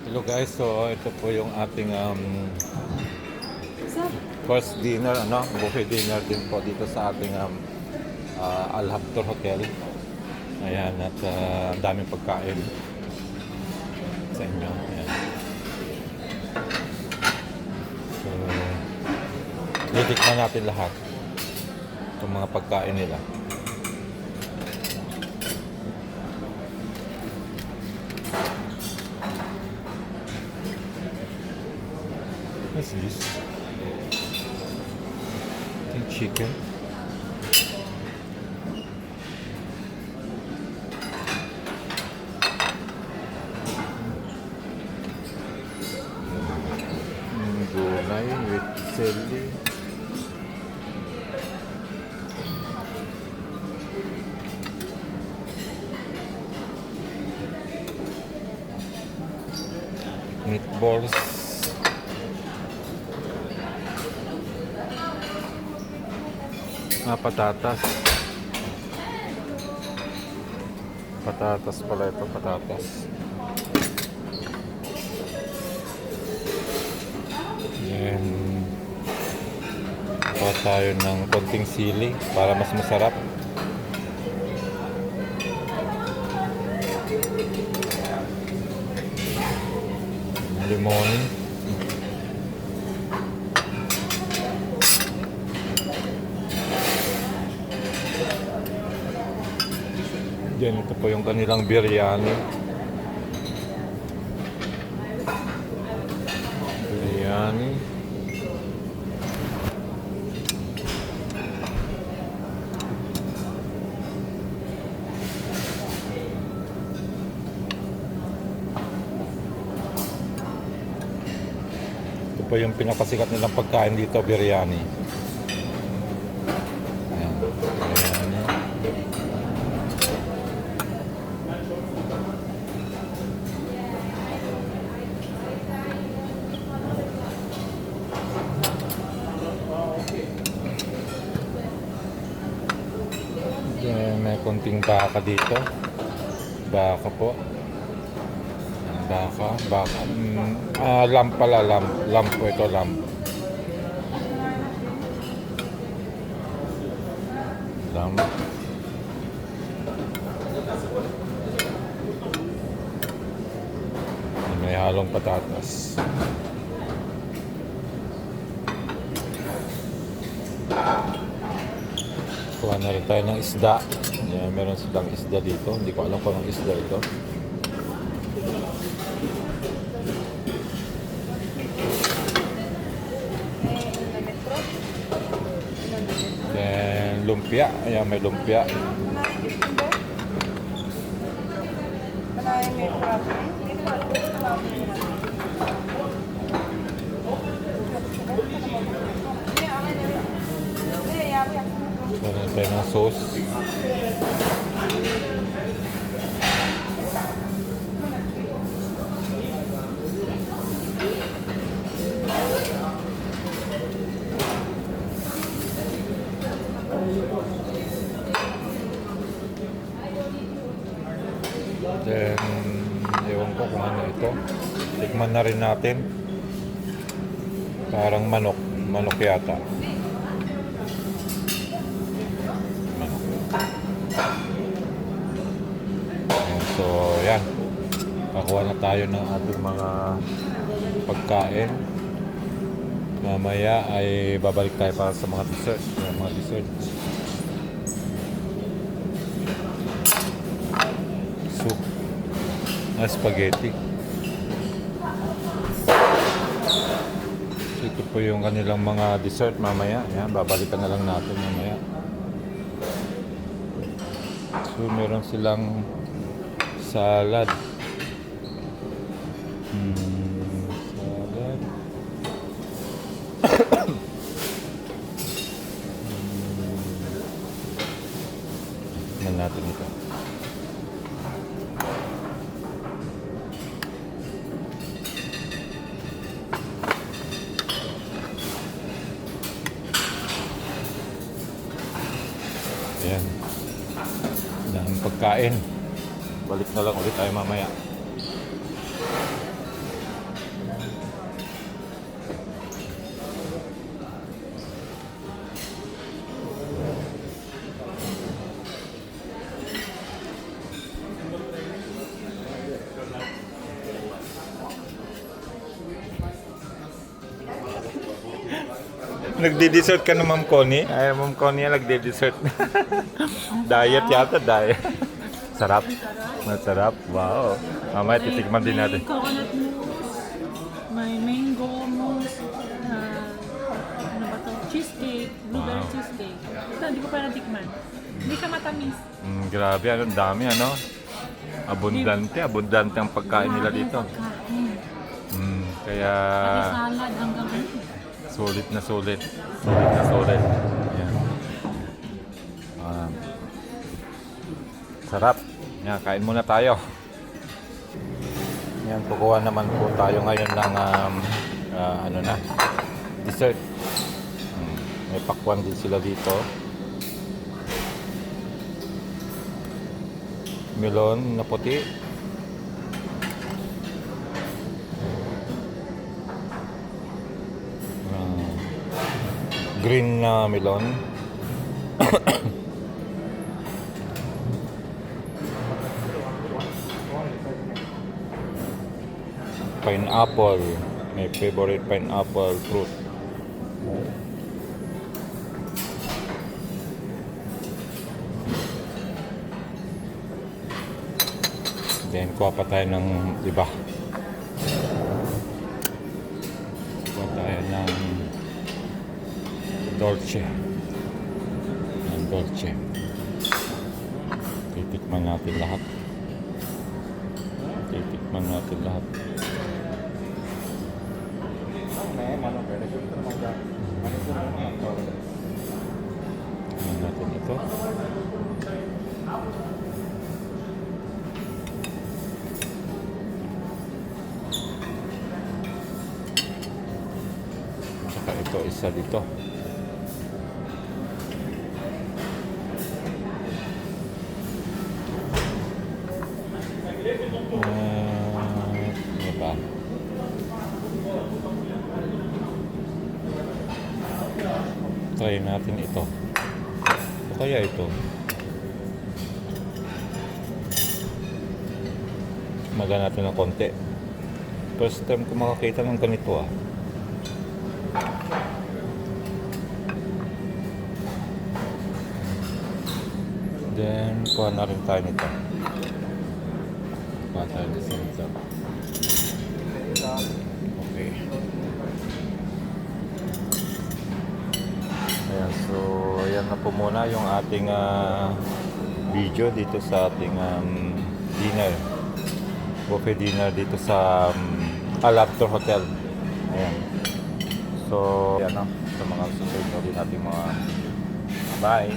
Hello guys, so ito po yung ating first dinner, buffet dinner din po dito sa ating Al Habtoor Hotel. Ayan, at ang daming pagkain sa inyo. Ayan. So, titikman natin lahat itong mga pagkain nila. What's this? I think chicken. Gulay with chili. Meatballs. Patatas. Patatas pala ito, patatas. Then, kuha tayo ng konting sili para mas masarap. Limon. Yan, ito po yung kanilang biryani. Biryani. Ito po yung pinakasikat nilang pagkain dito, biryani. Ayan, biryani. May konting baka dito. Baka po. Baka. Lamb pala, lamb. Lamb po ito, lamb. Lamb. May halong patatas. Kuha na rin tayo ng isda. Yan, meron silang isda dito. Hindi ko alam kung anong isda ito. Then, lumpia. Ayan, may lumpia. Meron tayo ng sauce. Then, ewan ko kung ano ito. Tikman na rin natin. Parang manok. Manok yata. So, yan. Kakuha na tayo ng ating mga pagkain. Mamaya ay babalik tayo para sa mga dessert. Mga dessert. Soup. Spaghetti. So, ito po yung kanilang mga dessert mamaya. Yan, babalikan na lang natin mamaya. So, meron silang salad. Salad. Tignan natin ito. Ayan. Daming pagkain. Balik na lang ulit tayo mamaya. Nagdi-dessert ka na, Ma'am Connie? Ay, Ma'am Connie, nagdi-dessert. Diet yata, diet. Sarap. Masarap. Wow. Mamaya titikman din natin. May coconut mousse, may mango mousse, ano ba to? Cheesecake, blueberry Wow. cheesecake. Ito, hindi ko pa natikman. Hindi siya matamis. Grabe, ano, dami, ano? Abundante ang pagkain nila dito. Kaya Pati salad hanggang ano. sulit na sulit. Sulit na sulit. Ayan. Sarap. Yan, kain muna tayo. Yan, kukuha naman po tayo ngayon ng ano na, dessert. May pakwan din sila dito. Melon na puti. Green na melon. Pineapple. My favorite pineapple fruit. Then kuha pa tayo ng iba. Kuha tayo ng dolce. Ng dolce. Titikman natin lahat. Titikman natin lahat. Tikman natin ito. Saka ito isa dito. Ano ba? Try natin ito. O kaya ito? Maga natin ng konti. First time ko makakita ng ganito ah. Then, kuha na rin tayo nito. Kuha tayo nito. Okay. Ayan, so ayan na po muna yung ating video dito sa ating dinner. Buffet dinner dito sa Alaptor Hotel. Ayan. So, ayan na. Sa mga susunod na din natin mga bye.